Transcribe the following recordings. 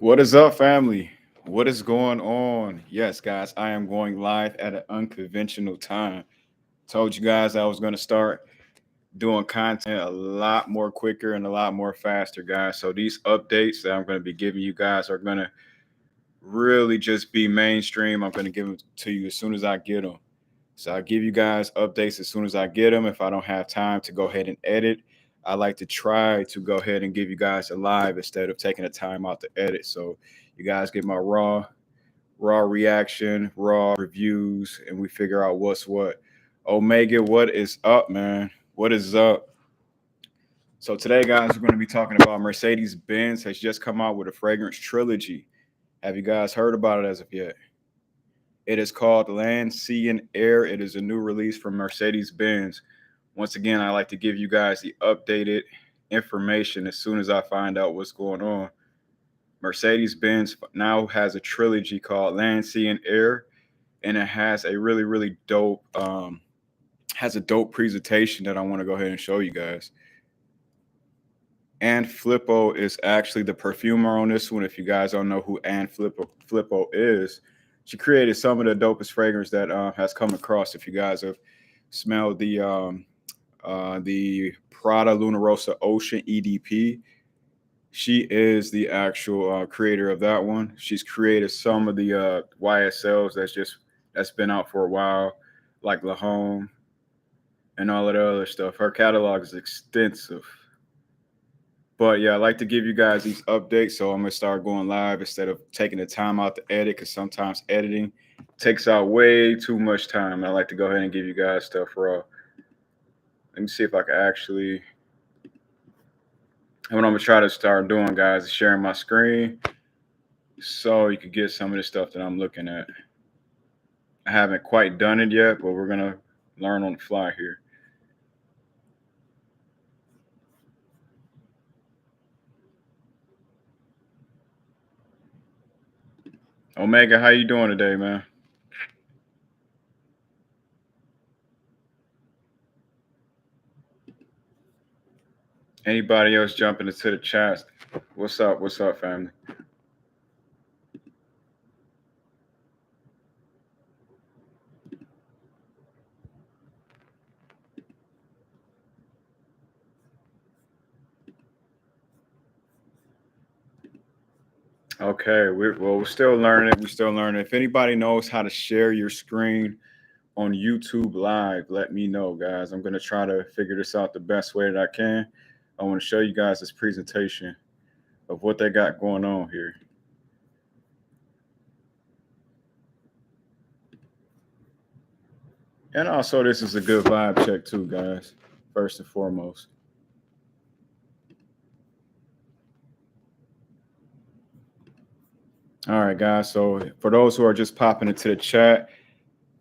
What is up, family? What is going on? Yes, guys, I am going live at an unconventional time. Told you guys I was going to start doing content a lot more quicker and a lot more faster, guys. So these updates that I'm going to be giving you guys are going to really just be mainstream. I'm going to give them to you as soon as I get them. So I'll give you guys updates as soon as I get them. If I don't have time to go ahead and edit, I like to try to go ahead and give you guys a live instead of taking the time out to edit. So you guys get my raw reaction, raw reviews, and we figure out what's what. Omega, what is up, man? What is up? So today, guys, we're going to be talking about Mercedes Benz has just come out with a fragrance trilogy. Have you guys heard about it as of yet? It is called Land, Sea, and Air. It is a new release from Mercedes Benz. Once again, I like to give you guys the updated information as soon as I find out what's going on. Mercedes Benz now has a trilogy called Land, Sea, and Air, and it has a really dope has a dope presentation that I want to go ahead and show you guys. Anne Flippo is actually the perfumer on this one. If you guys don't know who Anne Flippo is, she created some of the dopest fragrance that has come across. If you guys have smelled the Prada Luna Rossa Ocean EDP, she is the actual creator of that one. She's created some of the YSLs that's been out for a while, like La Home and all of the other stuff. Her catalog is extensive. But yeah, I like to give you guys these updates, so I'm gonna start going live instead of taking the time out to edit, because sometimes editing takes out way too much time. I like to go ahead and give you guys stuff raw. Let me see if I can actually. What I'm gonna try to start doing, guys, is sharing my screen so you could get some of the stuff that I'm looking at. I haven't quite done it yet, but we're gonna learn on the fly here. Omega, how you doing today, man? Anybody else jumping into the chat? What's up? What's up, family? Okay, we're still learning. We're still learning. If anybody knows how to share your screen on YouTube Live, let me know, guys. I'm gonna try to figure this out the best way that I can. I want to show you guys this presentation of what they got going on here. And also, this is a good vibe check too, guys. First and foremost. All right, guys. So for those who are just popping into the chat,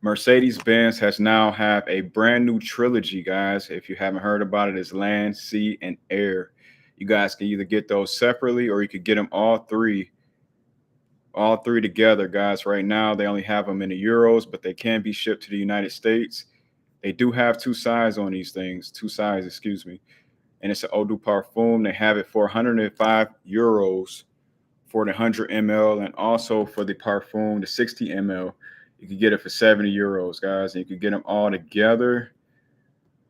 Mercedes-Benz has now have a brand new trilogy, guys. If you haven't heard about it, it's Land, Sea, and Air. You guys can either get those separately or you could get them all three together, guys. Right now, they only have them in the euros, but they can be shipped to the United States. They do have two sizes on these things, two sizes, excuse me. And it's an Eau de Parfum. They have it for 105 euros for the 100 ml, and also for the Parfum, the 60 ml. You can get it for 70 euros, guys. And you can get them all together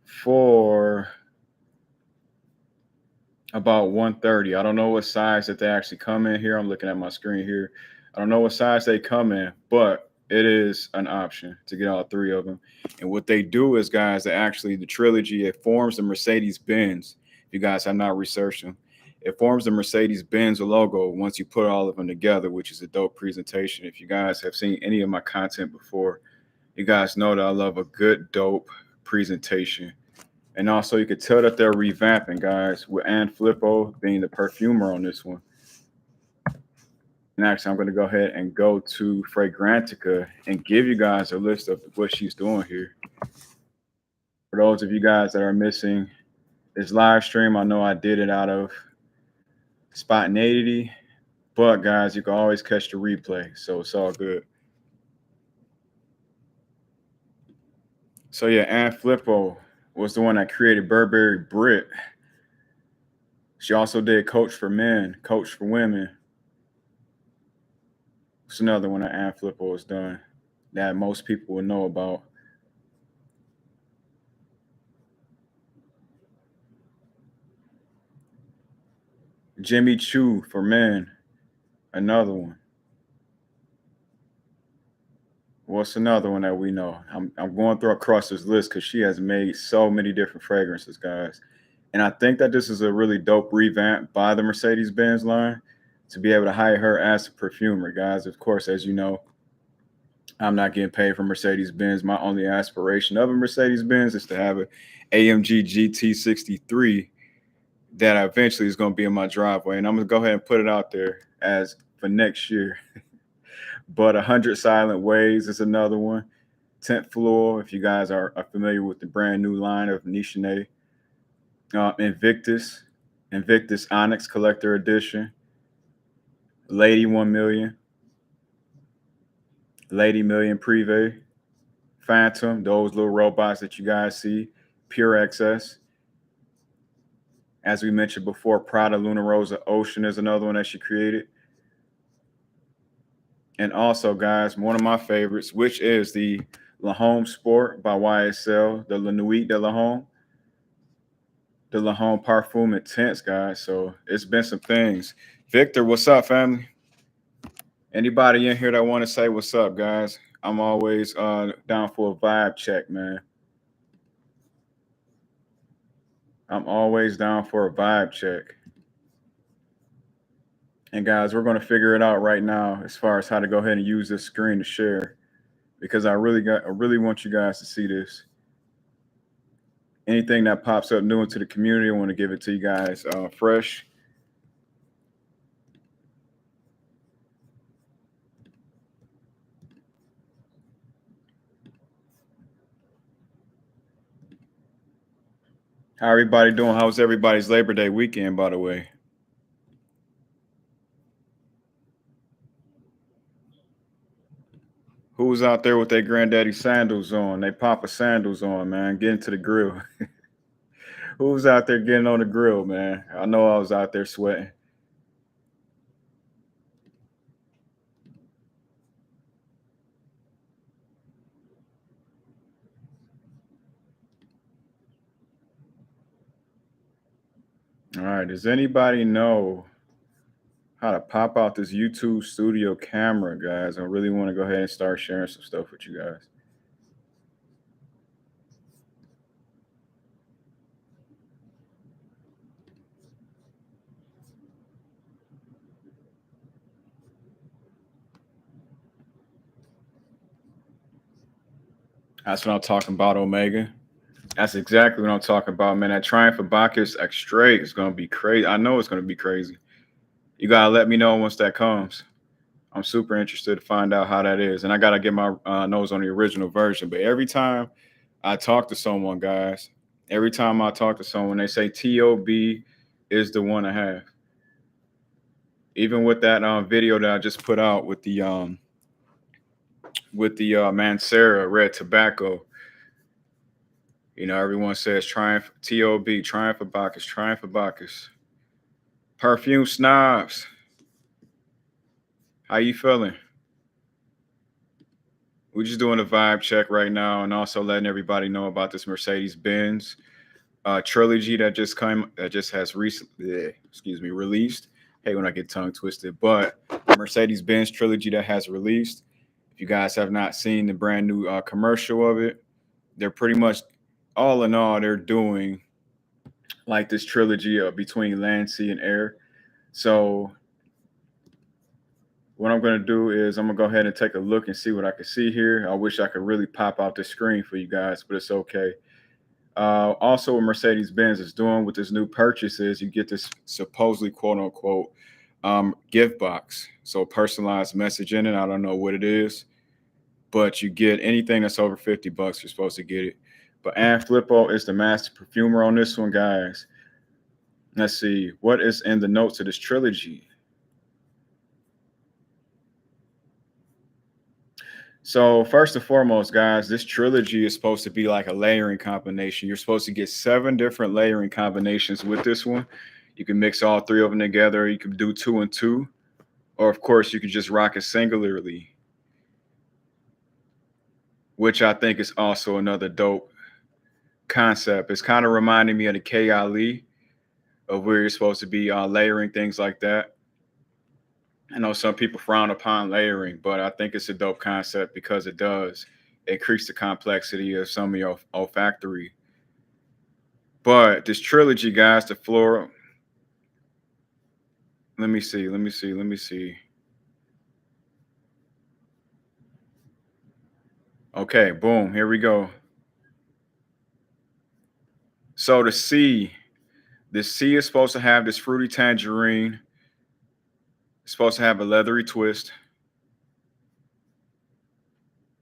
for about 130. I don't know what size that they actually come in here. I'm looking at my screen here. I don't know what size they come in, but it is an option to get all three of them. And what they do is, guys, they actually, the trilogy, it forms the Mercedes-Benz. If you guys have not researched them, it forms the Mercedes-Benz logo once you put all of them together, which is a dope presentation. If you guys have seen any of my content before, you guys know that I love a good, dope presentation. And also, you could tell that they're revamping, guys, with Anne Flippo being the perfumer on this one. Next, I'm going to go ahead and go to Fragrantica and give you guys a list of what she's doing here. For those of you guys that are missing this live stream, I know I did it out of spontaneity, but guys, you can always catch the replay, so it's all good. So yeah, Anne Flippo was the one that created Burberry Brit. She also did Coach for Men, Coach for Women. It's another one that Ann Flippo has done that most people will know about. Jimmy Choo for men, another one. What's another one that we know? I'm going through across this list because she has made so many different fragrances, guys. And I think that this is a really dope revamp by the Mercedes Benz line to be able to hire her as a perfumer, guys. Of course, as you know, I'm not getting paid for Mercedes Benz. My only aspiration of a Mercedes Benz is to have an AMG GT63 that eventually is going to be in my driveway. And I'm going to go ahead and put it out there as for next year. But 100 Silent Ways is another one. 10th Floor, if you guys are familiar with the brand new line of Nichene. Invictus Onyx Collector Edition. Lady 1 Million. Lady Million Privé. Phantom, those little robots that you guys see. Pure XS. As we mentioned before, Prada Luna Rosa Ocean is another one that she created. And also, guys, one of my favorites, which is the La Home Sport by YSL, the La Nuit de La Home. The La Home Parfum Intense, guys. So it's been some things. Victor, what's up, family? Anybody in here that want to say what's up, guys? I'm always down for a vibe check, man. I'm always down for a vibe check. And guys, we're going to figure it out right now as far as how to go ahead and use this screen to share, because I really want you guys to see this. Anything that pops up new into the community, I want to give it to you guys fresh. How everybody doing? How was everybody's Labor Day weekend, by the way? Who's out there with their granddaddy sandals on? They papa sandals on, man. Getting to the grill. Who's out there getting on the grill, man? I know I was out there sweating. All right. Does anybody know how to pop out this YouTube studio camera, guys? I really want to go ahead and start sharing some stuff with you guys. That's what I'm talking about, Omega. That's exactly what I'm talking about, man. That Triumph of Bacchus X straight is going to be crazy. I know it's going to be crazy. You got to let me know once that comes. I'm super interested to find out how that is. And I got to get my nose on the original version. But every time I talk to someone, guys, every time I talk to someone, they say TOB is the one to have. Even with that video that I just put out with the Mancera red tobacco, you know, everyone says Triumph, TOB, Triumph of Bacchus, Triumph of Bacchus. Perfume snobs, how you feeling? We're just doing a vibe check right now and also letting everybody know about this Mercedes Benz trilogy that just has recently, released. Hey, when I get tongue twisted, but Mercedes Benz trilogy that has released. If you guys have not seen the brand new commercial of it, they're pretty much all in all, they're doing like this trilogy between land, sea, and air. So what I'm going to do is I'm going to go ahead and take a look and see what I can see here. I wish I could really pop out the screen for you guys, but it's okay. Also, what Mercedes-Benz is doing with this new purchase is you get this supposedly quote unquote gift box. So personalized message in it. I don't know what it is, but you get anything that's over $50, you're supposed to get it. But Ann Flippo is the master perfumer on this one, guys. Let's see. What is in the notes of this trilogy? So first and foremost, guys, this trilogy is supposed to be like a layering combination. You're supposed to get 7 different layering combinations with this one. You can mix all 3 of them together. You can do 2 and 2. Or of course, you can just rock it singularly, which I think is also another dope concept. It's kind of reminding me of the KILE of where you're supposed to be layering things like that. I know some people frown upon layering, but I think it's a dope concept because it does increase the complexity of some of your olfactory. But this trilogy, guys, the floral. Let me see. Let me see. Let me see. Okay, boom. Here we go. So the C is supposed to have this fruity tangerine. It's supposed to have a leathery twist.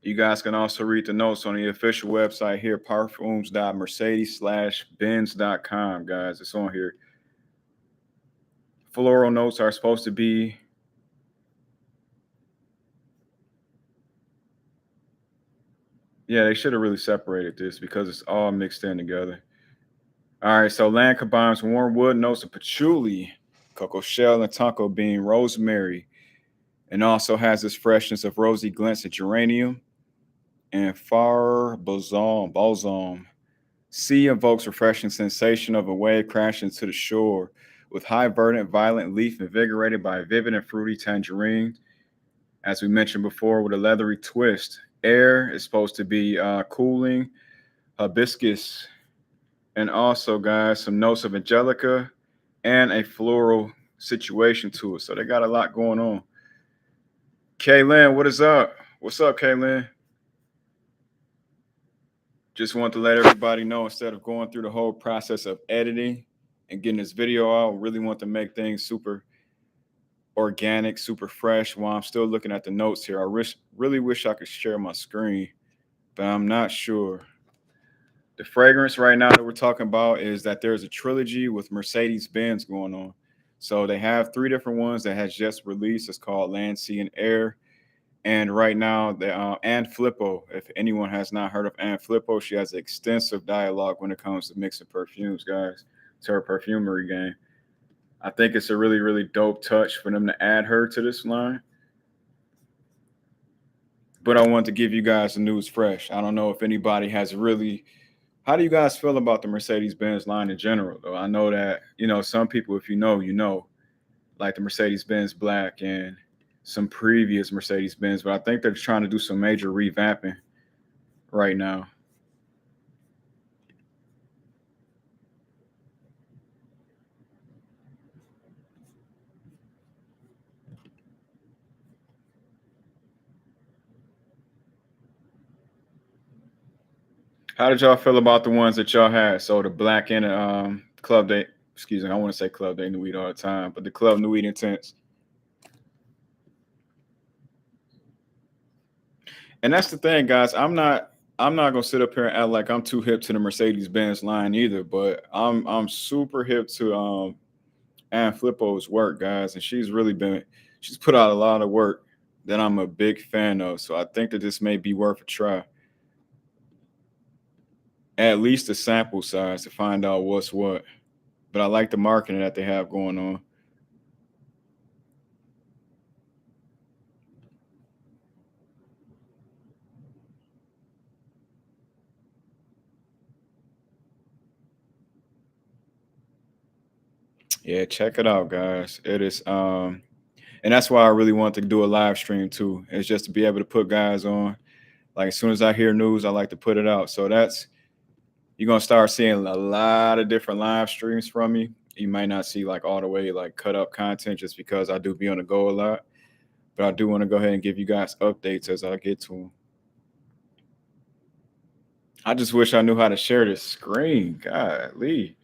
You guys can also read the notes on the official website here, parfums.mercedes/benz.com, guys. It's on here. Floral notes are supposed to be, yeah, they should have really separated this because it's all mixed in together. All right, so land combines warm wood notes of patchouli, cocoa shell, and tonka bean, rosemary, and also has this freshness of rosy glints of geranium and far balsam. Sea invokes refreshing sensation of a wave crashing to the shore, with high verdant violet leaf invigorated by vivid and fruity tangerine. As we mentioned before, with a leathery twist. Air is supposed to be cooling, hibiscus, and also, guys, some notes of angelica and a floral situation to it. So they got a lot going on. Kaylin, what is up? What's up, Kaylin? Just want to let everybody know instead of going through the whole process of editing and getting this video out, really want to make things super organic, super fresh while I'm still looking at the notes here. Really wish I could share my screen, but I'm not sure. The fragrance right now that we're talking about is that there's a trilogy with Mercedes Benz going on. So they have three different ones that has just released. It's called Land, Sea, and Air. And right now, the Anne Flippo, if anyone has not heard of Anne Flippo, she has extensive dialogue when it comes to mixing perfumes, guys, to her perfumery game. I think it's a really, really dope touch for them to add her to this line. But I want to give you guys the news fresh. I don't know if anybody has really. How do you guys feel about the Mercedes Benz line in general, though? I know that, some people, if you know, like the Mercedes Benz Black and some previous Mercedes Benz, but I think they're trying to do some major revamping right now. How did y'all feel about the ones that y'all had? So the Black and Club Day, excuse me, I want to say Club Day Nuit all the time, but the Club Nuit Intense. And that's the thing, guys. I'm not gonna sit up here and act like I'm too hip to the Mercedes Benz line either, but I'm super hip to Anne Flippo's work, guys, and she's put out a lot of work that I'm a big fan of. So I think that this may be worth a try. At least a sample size to find out what's what. But I like the marketing that they have going on. Yeah, check it out, guys. It is and that's why I really want to do a live stream too. It's just to be able to put guys on. Like as soon as I hear news, I like to put it out. So that's you're gonna start seeing a lot of different live streams from me. You might not see like all the way like cut up content just because I do be on the go a lot. But I do want to go ahead and give you guys updates as I get to them. I just wish I knew how to share this screen. Golly.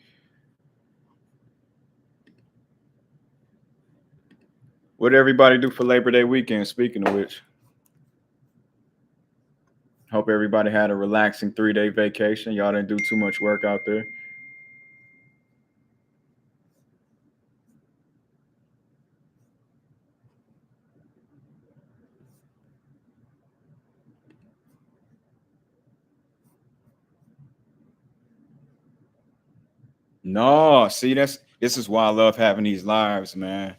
What did everybody do for Labor Day weekend? Speaking of which, hope everybody had a relaxing 3-day vacation. Y'all didn't do too much work out there. No, see, this is why I love having these lives, man.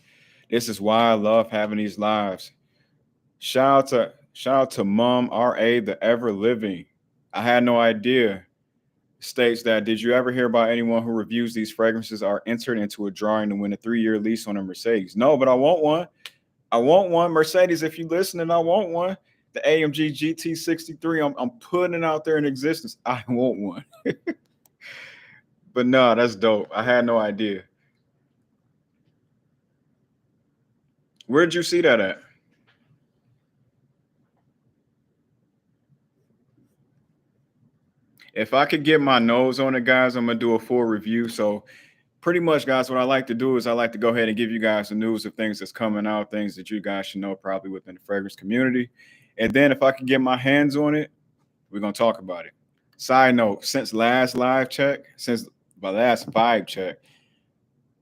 This is why I love having these lives. Shout out to Mom RA, the ever living. I had no idea. States that, did you ever hear about anyone who reviews these fragrances are entered into a drawing to win a 3-year lease on a Mercedes? No, but I want one. I want one. Mercedes, if you listening, I want one. The AMG GT63, I'm putting it out there in existence. I want one. But no, that's dope. I had no idea. Where'd you see that at? If I could get my nose on it, guys, I'm gonna do a full review. So pretty much, guys, what I like to do is I like to go ahead and give you guys the news of things that's coming out, things that you guys should know probably within the fragrance community. And then if I can get my hands on it, we're gonna talk about it. Side note, since last live check, since my last vibe check,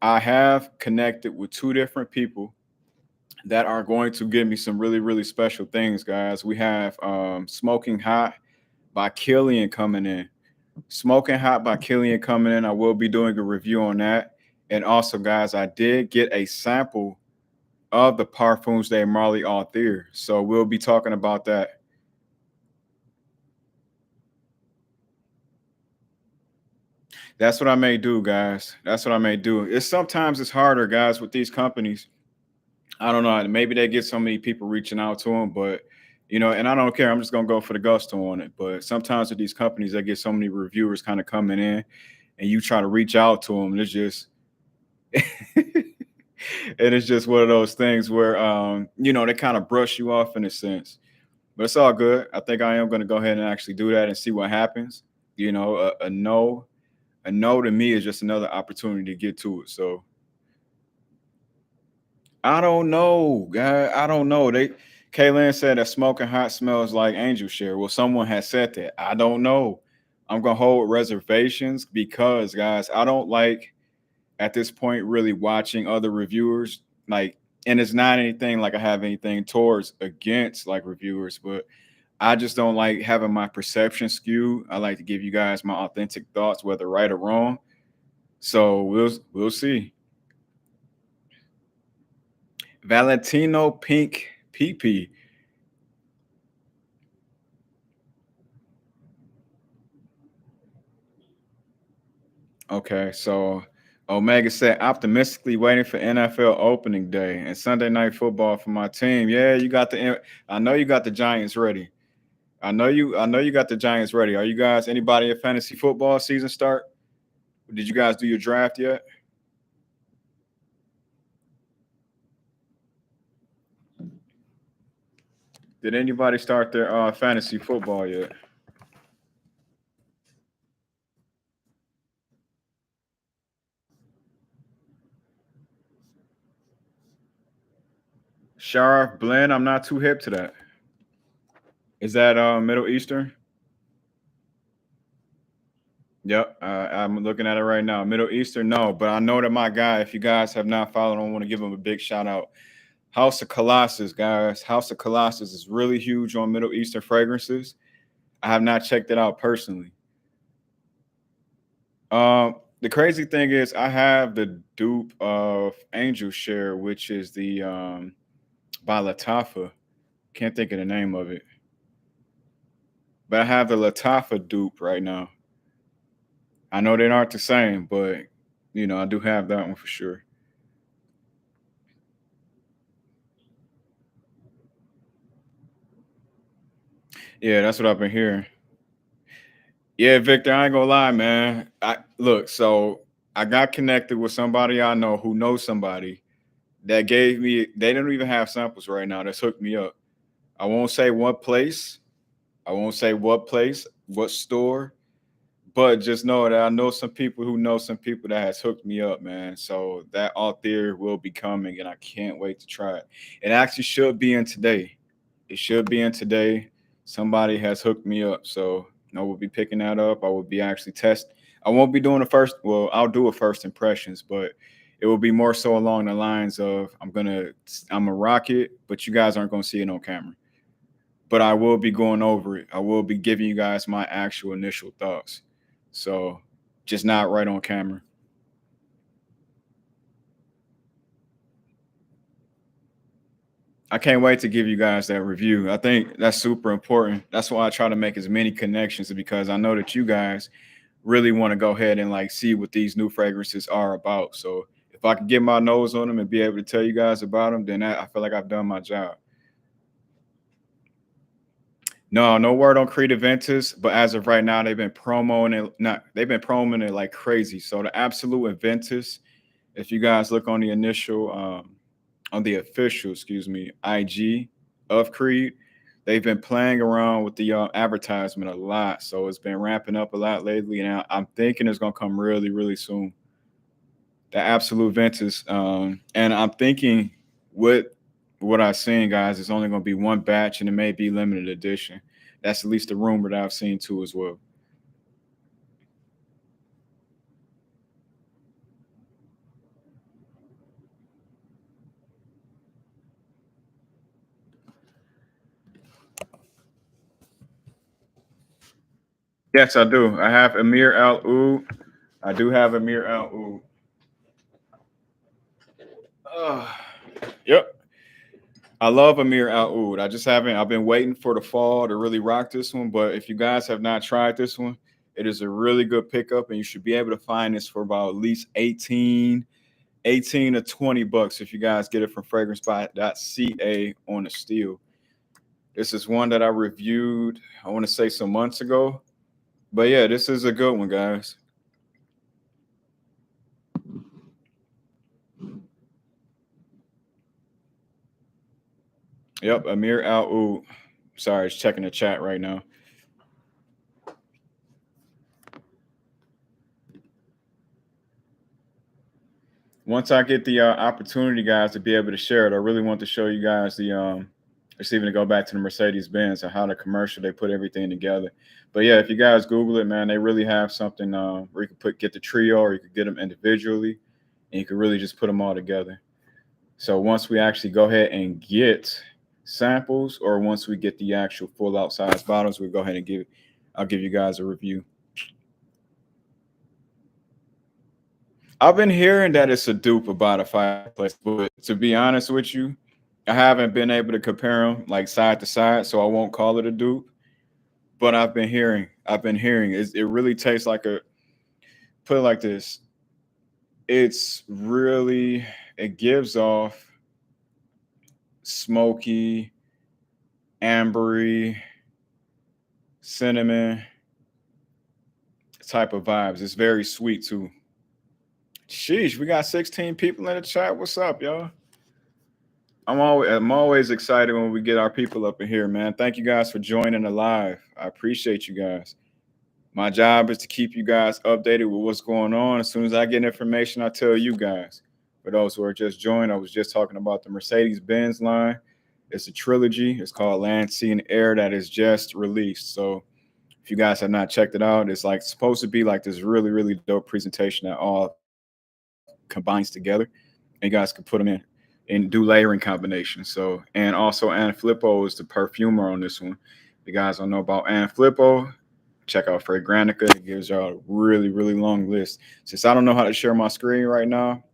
I have connected with two different people that are going to give me some really, really special things, guys. We have Smoking Hot by Killian coming in. Smoking Hot by Killian coming in. I will be doing a review on that. And also, guys, I did get a sample of the Parfums de Marley Author. So we'll be talking about that. That's what I may do, guys. That's what I may do. It's harder, guys, with these companies. I don't know. Maybe they get so many people reaching out to them, but and I don't care. I'm just gonna go for the gusto on it. But sometimes with these companies, they get so many reviewers kind of coming in, and you try to reach out to them, and it's just, and it's just one of those things where they kind of brush you off in a sense. But it's all good. I think I am gonna go ahead and actually do that and see what happens. A no to me is just another opportunity to get to it. So I don't know, guy. I don't know. Kaylin said that Smoking Hot smells like angel share. Well, someone has said that. I don't know. I'm gonna hold reservations because, guys, I don't like at this point really watching other reviewers. Like, and it's not anything like I have anything towards against like reviewers, but I just don't like having my perception skewed. I like to give you guys my authentic thoughts, whether right or wrong. So we'll see. Valentino Pink PP. Okay, so Omega said optimistically waiting for NFL opening day and Sunday night football for my team. Yeah, I know you got the Giants ready. I know you got the Giants ready. Are you guys anybody in fantasy football season start? Did you guys do your draft yet? Did anybody start their fantasy football yet? Sharif Blend, I'm not too hip to that. Is that Middle Eastern? Yep, I'm looking at it right now. Middle Eastern, no, but I know that my guy, if you guys have not followed, I want to give him a big shout out. House of Colossus, guys. House of Colossus is really huge on Middle Eastern fragrances. I have not checked it out personally. The crazy thing is, I have the dupe of Angel Share, which is the by Latafa. Can't think of the name of it, but I have the Latafa dupe right now. I know they aren't the same, but I do have that one for sure. Yeah, that's what I've been hearing. Yeah, Victor, I ain't gonna lie, man. I look, so I got connected with somebody I know who knows somebody that gave me, they don't even have samples right now that's hooked me up. I won't say what place, I won't say what place, what store, but just know that I know some people who know some people that has hooked me up, man. So that all theory will be coming and I can't wait to try it. It actually should be in today. It should be in today. Somebody has hooked me up. So I will be picking that up. I will be actually test. I won't be doing the first, well, I'll do a first impressions, but it will be more so along the lines of I'm a rocket, but you guys aren't gonna see it on camera. But I will be going over it. I will be giving you guys my actual initial thoughts. So just not right on camera. I can't wait to give you guys that review. I think that's super important. That's why I try to make as many connections because I know that you guys really want to go ahead and like see what these new fragrances are about. So if I can get my nose on them and be able to tell you guys about them, then I feel like I've done my job. No, no word on Creed Aventus, but as of right now, they've been promoting it like crazy. So the Absolute Aventus, if you guys look on the initial on the official, excuse me, IG of Creed, they've been playing around with the advertisement a lot. So it's been ramping up a lot lately. And I'm thinking it's gonna come really, really soon. The Absolute Ventus. And I'm thinking what I've seen, guys, is only gonna be one batch and it may be limited edition. That's at least the rumor that I've seen too as well. Yes, I do. I have Amir Al Oud. I do have Amir Al Oud. Uh, yep. I love Amir Al Oud. I just haven't. I've been waiting for the fall to really rock this one. But if you guys have not tried this one, it is a really good pickup, and you should be able to find this for about at least 18 to 20 bucks if you guys get it from fragrancepot.ca on the steel. This is one that I reviewed, I want to say some months ago. But yeah, this is a good one, guys. Yep, Amir Al Oud. Sorry, it's checking the chat right now. Once I get the opportunity, guys, to be able to share it, I really want to show you guys the it's even to go back to the Mercedes Benz and how the commercial they put everything together. But yeah, if you guys Google it, man, they really have something where you can get the trio or you could get them individually, and you can really just put them all together. So once we actually go ahead and get samples, or once we get the actual full out size bottles, we go ahead and I'll give you guys a review. I've been hearing that it's a dupe about a fireplace, but to be honest with you, I haven't been able to compare them like side to side, so I won't call it a dupe. But I've been hearing it really tastes like a put it like this. It's really it gives off smoky, ambery, cinnamon type of vibes. It's very sweet too. Sheesh, we got 16 people in the chat. What's up, y'all? I'm always excited when we get our people up in here, man. Thank you guys for joining the live. I appreciate you guys. My job is to keep you guys updated with what's going on. As soon as I get information, I tell you guys. For those who are just joined, I was just talking about the Mercedes Benz line. It's a trilogy. It's called Land, Sea, and Air that is just released. So if you guys have not checked it out, it's like supposed to be like this really, really dope presentation that all combines together. And you guys can put them in and do layering combinations. So, and also Anne Flippo is the perfumer on this one. If you guys don't know about Anne Flippo, check out Fragrantica. It gives y'all a really, really long list. Since I don't know how to share my screen right now,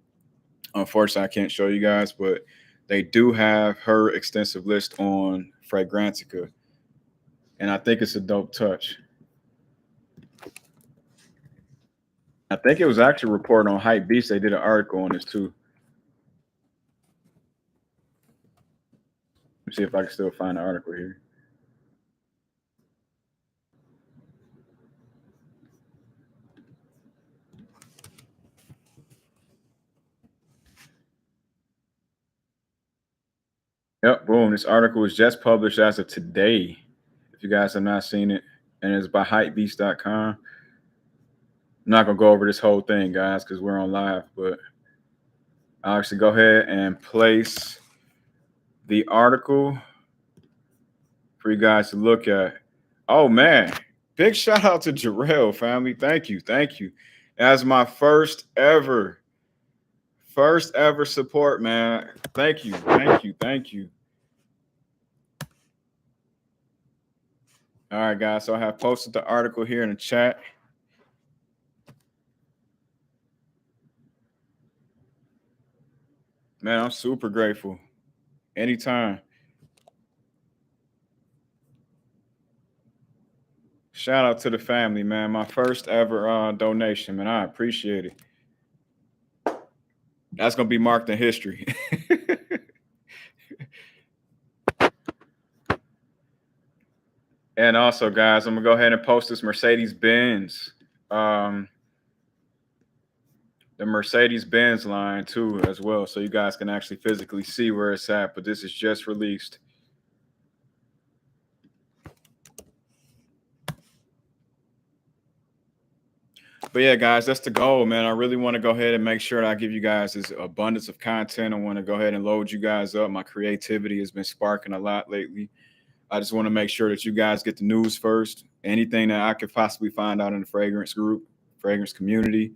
unfortunately, I can't show you guys, but they do have her extensive list on Fragrantica. And I think it's a dope touch. I think it was actually reported on Hype Beast. They did an article on this too. Let me see if I can still find the article here. Yep, boom. This article was just published as of today. If you guys have not seen it, and it's by hypebeast.com. I'm not gonna go over this whole thing, guys, because we're on live, but I'll actually go ahead and place the article for you guys to look at. Oh man, big shout out to Jarrell family. Thank you, thank you. As my first ever support, man. Thank you, thank you, thank you. All right, guys. So I have posted the article here in the chat. Man, I'm super grateful. Anytime. Shout out to the family, man. My first ever donation, man. I appreciate it. That's gonna be marked in history. And also, guys, I'm gonna go ahead and post this Mercedes Benz, um, the Mercedes Benz line too, as well, so you guys can actually physically see where it's at. But this is just released. But yeah, guys, that's the goal, man. I really want to go ahead and make sure that I give you guys this abundance of content. I want to go ahead and load you guys up. My creativity has been sparking a lot lately. I just want to make sure that you guys get the news first. Anything that I could possibly find out in the fragrance group, fragrance community,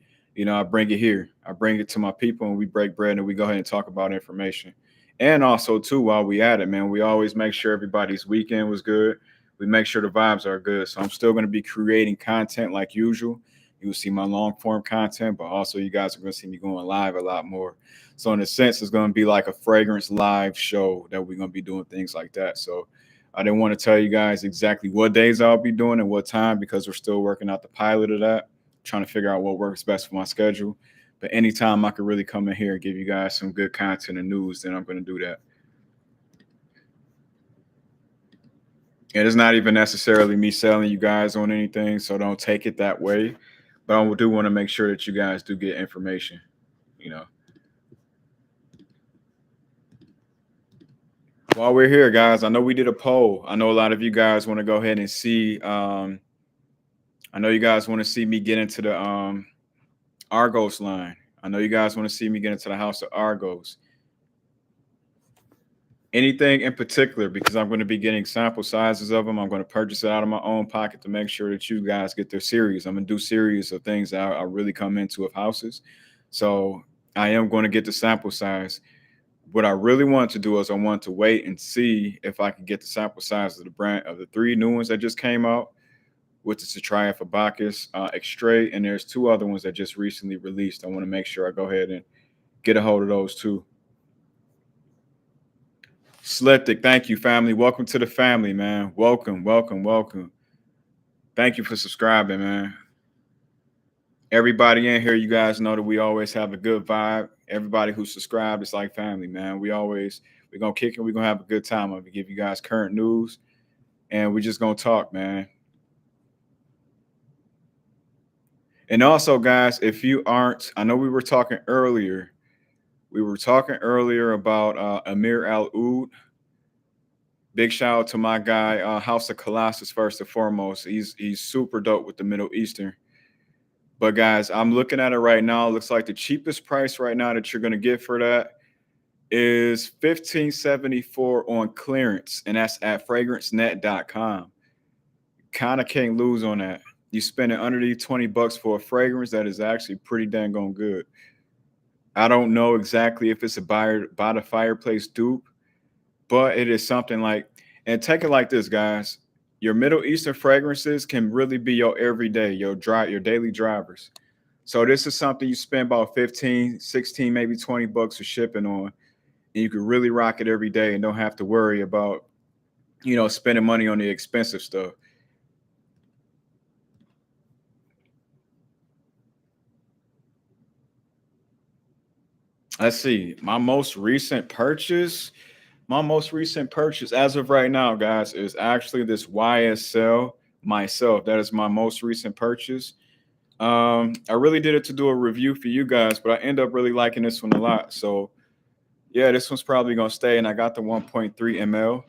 I bring it here. I bring it to my people, and we break bread and we go ahead and talk about information. And also, too, while we at it, man, we always make sure everybody's weekend was good. We make sure the vibes are good. So I'm still going to be creating content like usual. You will see my long form content, but also you guys are going to see me going live a lot more. So in a sense, it's going to be like a fragrance live show that we're going to be doing things like that. So I didn't want to tell you guys exactly what days I'll be doing and what time, because we're still working out the pilot of that, trying to figure out what works best for my schedule. But anytime I could really come in here and give you guys some good content and news, then I'm going to do that. And it's not even necessarily me selling you guys on anything, so don't take it that way. But I do want to make sure that you guys do get information, While we're here, guys, I know we did a poll. I know a lot of you guys want to go ahead and see. I know you guys want to see me get into the Argos line. I know you guys want to see me get into the house of Argos. Anything in particular, because I'm going to be getting sample sizes of them. I'm going to purchase it out of my own pocket to make sure that you guys get their series. I'm going to do series of things that I really come into of houses. So I am going to get the sample size. What I really want to do is I want to wait and see if I can get the sample size of the brand of the 3 new ones that just came out, which is the Triumph of Bacchus, Extrait, and there's 2 other ones that just recently released. I want to make sure I go ahead and get a hold of those too. Sleptic, thank you, family. Welcome to the family, man. Welcome, welcome, welcome. Thank you for subscribing, man. Everybody in here, you guys know that we always have a good vibe. Everybody who subscribed, it's like family, man. We're gonna kick it. We're gonna have a good time. I'm gonna give you guys current news, and we're just gonna talk, man. And also, guys, if you aren't, I know we were talking earlier. We were talking earlier about Amir Al Oud. Big shout out to my guy, House of Colossus, first and foremost. He's super dope with the Middle Eastern. But guys, I'm looking at it right now. It looks like the cheapest price right now that you're gonna get for that is $15.74 on clearance, and that's at fragrancenet.com. Kind of can't lose on that. You spending underneath $20 for a fragrance that is actually pretty dang on good. I don't know exactly if it's a by the fireplace dupe, but it is something like, and take it like this, guys. Your Middle Eastern fragrances can really be your everyday, your daily drivers. So this is something you spend about 15, 16, maybe $20 for shipping on, and you can really rock it every day and don't have to worry about, spending money on the expensive stuff. Let's see. My most recent purchase as of right now, guys, is actually this YSL myself. That is my most recent purchase. I really did it to do a review for you guys, but I end up really liking this one a lot. So yeah, this one's probably gonna stay, and I got the 1.3 ml.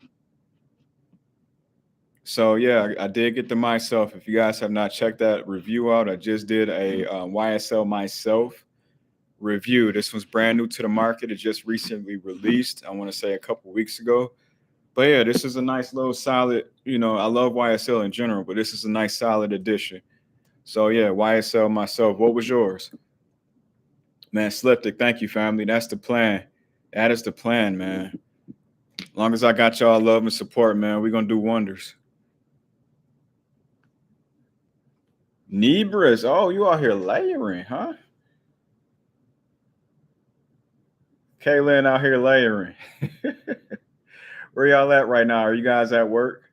So yeah, I did get the myself. If you guys have not checked that review out, I just did a YSL myself review. This one's brand new to the market. It just recently released, I want to say a couple weeks ago. But yeah, this is a nice little solid, I love YSL in general, but this is a nice solid addition. So yeah, YSL myself. What was yours? Man, Sleptic, thank you, family. That's the plan. That is the plan, man. As long as I got y'all love and support, man, we're gonna do wonders. Nebras. Oh, you out here layering, huh? Kaylin out here layering. Where y'all at right now? Are you guys at work?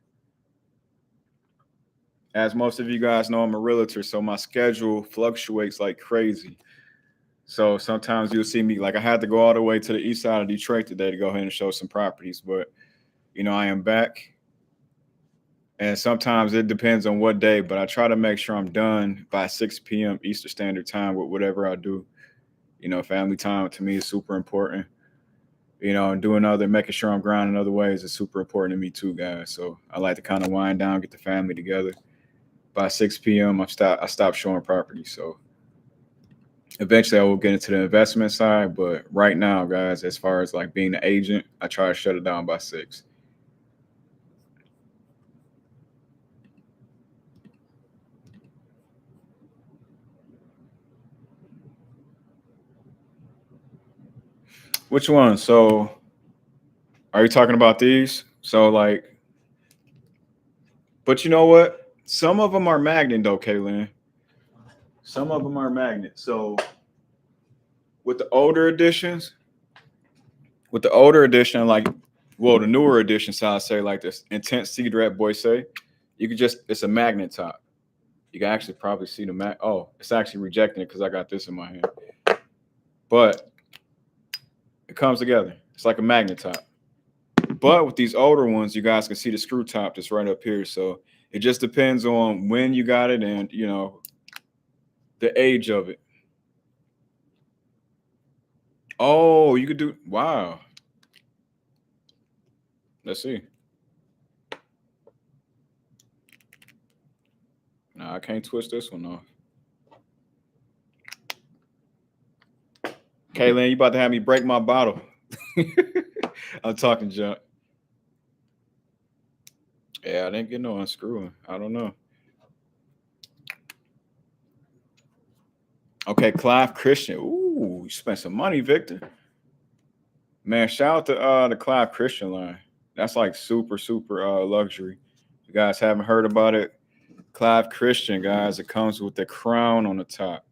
As most of you guys know, I'm a realtor, so my schedule fluctuates like crazy. So sometimes you'll see me, like I had to go all the way to the east side of Detroit today to go ahead and show some properties, but I am back. And sometimes it depends on what day, but I try to make sure I'm done by 6 p.m. Eastern Standard Time with whatever I do. Family time to me is super important. And doing making sure I'm grinding other ways is super important to me too, guys. So I like to kind of wind down, get the family together. By 6 p.m., I stop showing property. So eventually I will get into the investment side. But right now, guys, as far as like being an agent, I try to shut it down by 6. Which one? So are you talking about these? So like, but you know what? Some of them are magnet though, Kaylin. Some of them are magnet. So with the older editions, like, well, the newer editions, so I say like this intense cigarette boy say, you could just, it's a magnet top. You can actually probably see the oh, it's actually rejecting it because I got this in my hand. But it comes together. It's like a magnet top. But with these older ones, you guys can see the screw top that's right up here. So it just depends on when you got it and the age of it. Oh, you could do, wow. Let's see. No, I can't twist this one off. Kaylin, you about to have me break my bottle. I'm talking junk. Yeah, I didn't get no unscrewing. I don't know. Okay, Clive Christian. Ooh, you spent some money, Victor. Man, shout out to the Clive Christian line. That's like super, super luxury. You guys haven't heard about it. Clive Christian, guys, it comes with the crown on the top.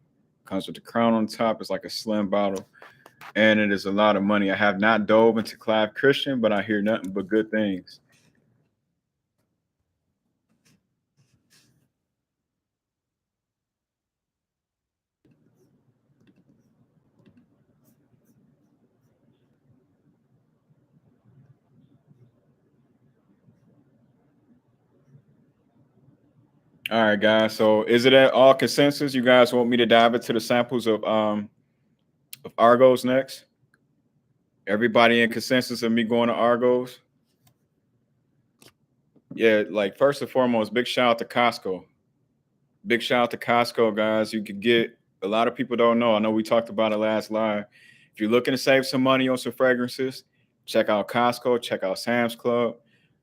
Comes with the crown on top. It's like a slim bottle. And it is a lot of money. I have not dove into Clive Christian, but I hear nothing but good things. All right, guys. So is it at all consensus? You guys want me to dive into the samples of Argos next? Everybody in consensus of me going to Argos? Yeah, like first and foremost, big shout out to Costco. Big shout out to Costco, guys. You could get, a lot of people don't know. I know we talked about it last live. If you're looking to save some money on some fragrances, check out Costco, check out Sam's Club,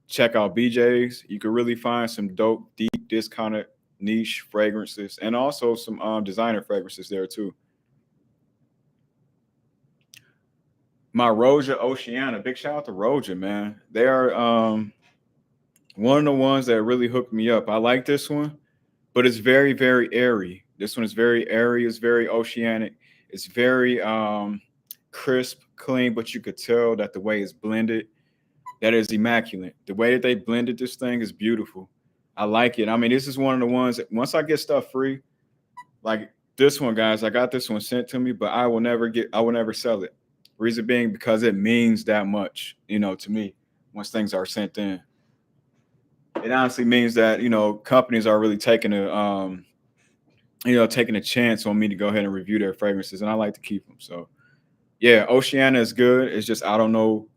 check out BJ's. You can really find some dope, deep, discounted niche fragrances and also some designer fragrances there too. My Roja Oceana, big shout out to Roja, man. They are one of the ones that really hooked me up. I like this one, but it's very, very airy. This one is very airy. It's very oceanic. It's very crisp, clean, but you could tell that the way it's blended, that is immaculate. The way that they blended this thing is beautiful. I like it. I mean, this is one of the ones that once I get stuff free, like this one, guys, I got this one sent to me, but I will never sell it. Reason being because it means that much, to me, once things are sent in. It honestly means that, companies are really taking a chance on me to go ahead and review their fragrances, and I like to keep them. So yeah, Oceana is good. It's just I don't know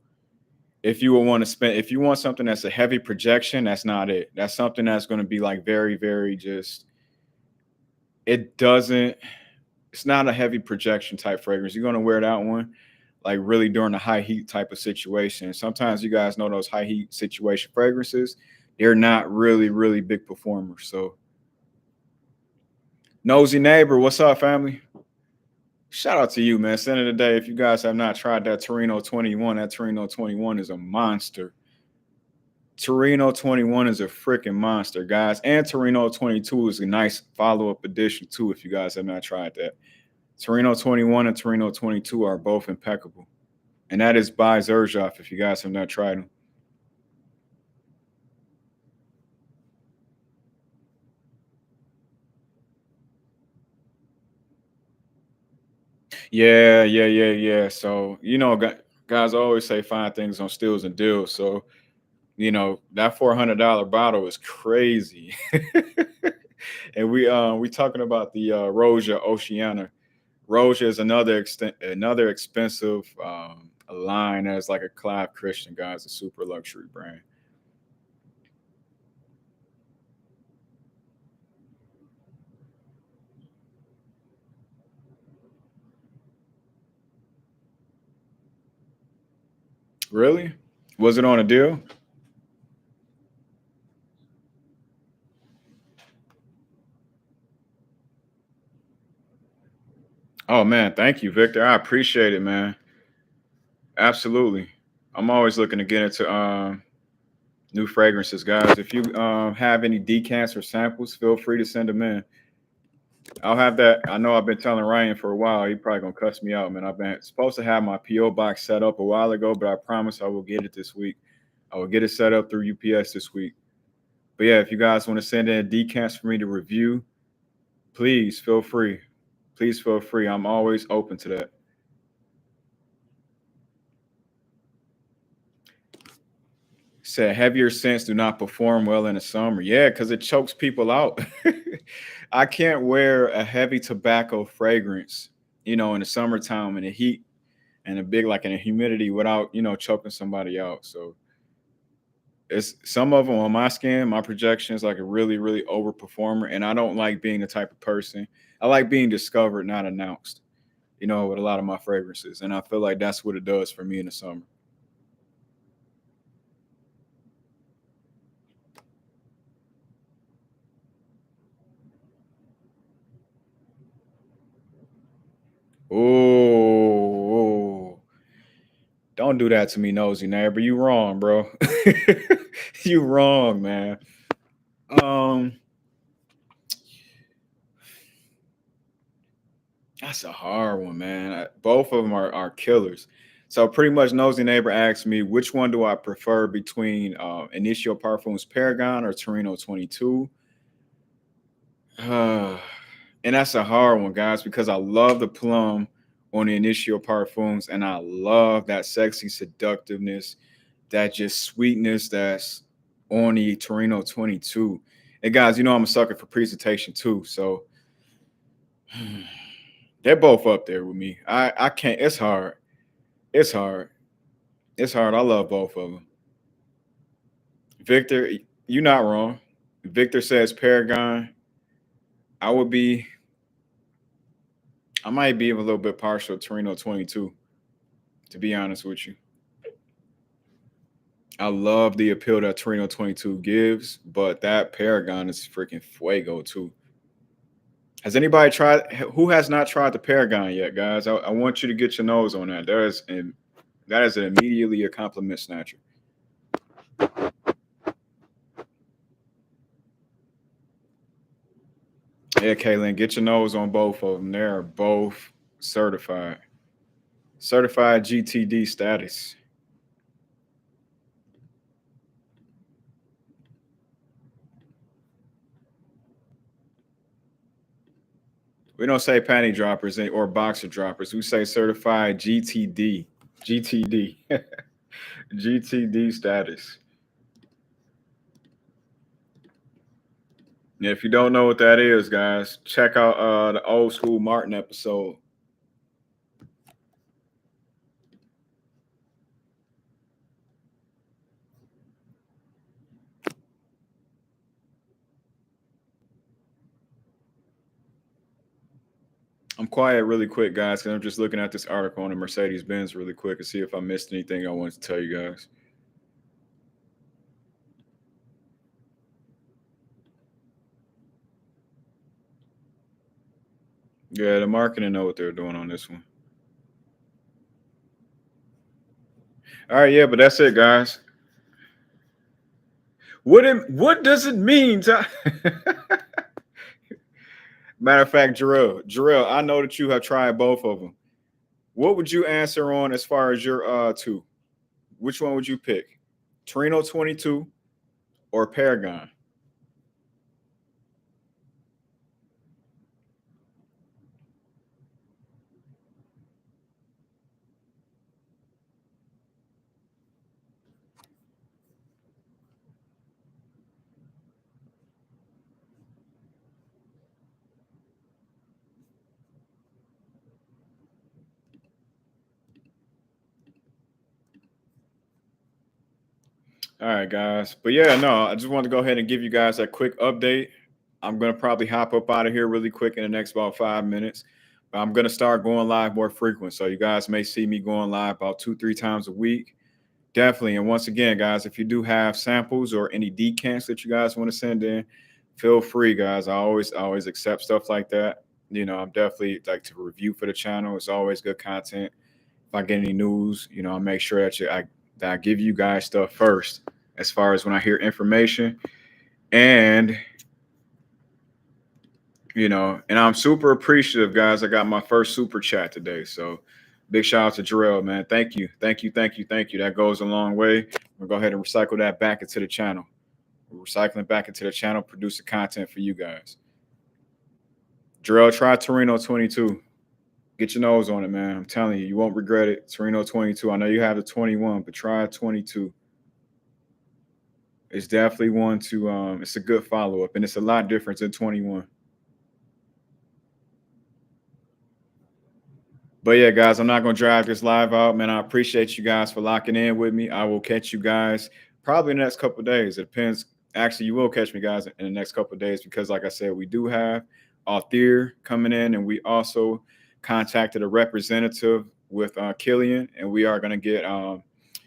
if you will want to spend, if you want something that's a heavy projection, that's not it. That's something that's going to be like very, very just, it doesn't, it's not a heavy projection type fragrance. You're going to wear that one like really during a high heat type of situation. Sometimes you guys know those high heat situation fragrances, they're not really, really big performers. So Nosy Neighbor, what's up, family? Shout out to you, man. End of the day, if you guys have not tried that Torino 21, that Torino 21 is a monster. Torino 21 is a freaking monster, guys. And Torino 22 is a nice follow-up addition, too, if you guys have not tried that. Torino 21 and Torino 22 are both impeccable. And that is by Zerzhoff, if you guys have not tried them. Yeah. So, guys always say find things on steals and deals. So, that $400 bottle is crazy. And we talking about the Roja Oceana. Roja is another expensive line as like a Clive Christian, guys, a super luxury brand. Really? Was it on a deal? Oh man, thank you, Victor. I appreciate it, man. Absolutely. I'm always looking to get into new fragrances, guys. If you have any decants or samples, feel free to send them in. I'll have that. I know I've been telling Ryan for a while. He probably gonna cuss me out, man. I've been supposed to have my PO box set up a while ago, but I promise I will get it this week. I will get it set up through UPS this week. But yeah, if you guys want to send in decants for me to review, please feel free. Please feel free. I'm always open to that. Said heavier scents do not perform well in the summer. Yeah, because it chokes people out. I can't wear a heavy tobacco fragrance, in the summertime and the heat and a big like in the humidity without, choking somebody out. So it's some of them on my skin, my projection is like a really, really overperformer. And I don't like being the type of person. I like being discovered, not announced, with a lot of my fragrances. And I feel like that's what it does for me in the summer. Oh, don't do that to me, nosy neighbor. You wrong, bro. You wrong, man. Um, that's a hard one, man. Both of them are killers. So pretty much, nosy neighbor asked me which one do I prefer between Initio Parfums Paragon or Torino 22. Uh, and that's a hard one, guys, because I love the plum on the Initio Parfums, and I love that sexy seductiveness, that just sweetness that's on the Torino 22. And guys, I'm a sucker for presentation too. So they're both up there with me. I can't. It's hard. It's hard. It's hard. I love both of them. Victor, you're not wrong. Victor says Paragon. I would be. I might be a little bit partial to Torino 22. To be honest with you, I love the appeal that Torino 22 gives, but that Paragon is freaking fuego too. Has anybody tried? Who has not tried the Paragon yet, guys? I want you to get your nose on that. That is immediately a compliment snatcher. Yeah, Kaylin, get your nose on both of them. They are both certified, certified GTD status. We don't say panty droppers or boxer droppers. We say certified GTD, GTD, GTD status. And if you don't know what that is, guys, check out the old school Martin episode. I'm quiet really quick, guys, because I'm just looking at this article on the Mercedes Benz really quick to see if I missed anything I wanted to tell you guys. Yeah, the marketing know what they're doing on this one. All right, yeah, but that's it, guys. What does it mean? Matter of fact, Jarrell, I know that you have tried both of them. What would you answer on as far as your two? Which one would you pick? Torino 22 or Paragon? All right, guys. But yeah, no, I just wanted to go ahead and give you guys a quick update. I'm gonna probably hop up out of here really quick in the next about 5 minutes. But I'm gonna start going live more frequent. So you guys may see me going live about 2, 3 times a week. Definitely. And once again, guys, if you do have samples or any decants that you guys want to send in, feel free, guys. I always accept stuff like that. I'm definitely like to review for the channel. It's always good content. If I get any news, I make sure that I give you guys stuff first as far as when I hear information. And and I'm super appreciative, guys. I got my first super chat today. So big shout out to Jarrell, man. Thank you. Thank you. Thank you. Thank you. That goes a long way. We'll go ahead and recycle that back into the channel. We're recycling back into the channel, producing content for you guys. Jarrell, try Torino 22. Get your nose on it, man. I'm telling you, you won't regret it. Torino 22. I know you have the 21, but try 22. It's definitely one to it's a good follow-up, and it's a lot different than 21. But yeah, guys, I'm not gonna drag this live out, man. I appreciate you guys for locking in with me. I will catch you guys probably in the next couple of days. It depends. Actually, you will catch me, guys, in the next couple of days because, like I said, we do have Althea coming in, and we also contacted a representative with Killian, and we are gonna get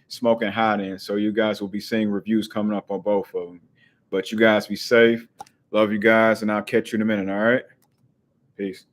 Smoking Hot in. So you guys will be seeing reviews coming up on both of them. But you guys be safe. Love you guys, and I'll catch you in a minute. All right. Peace.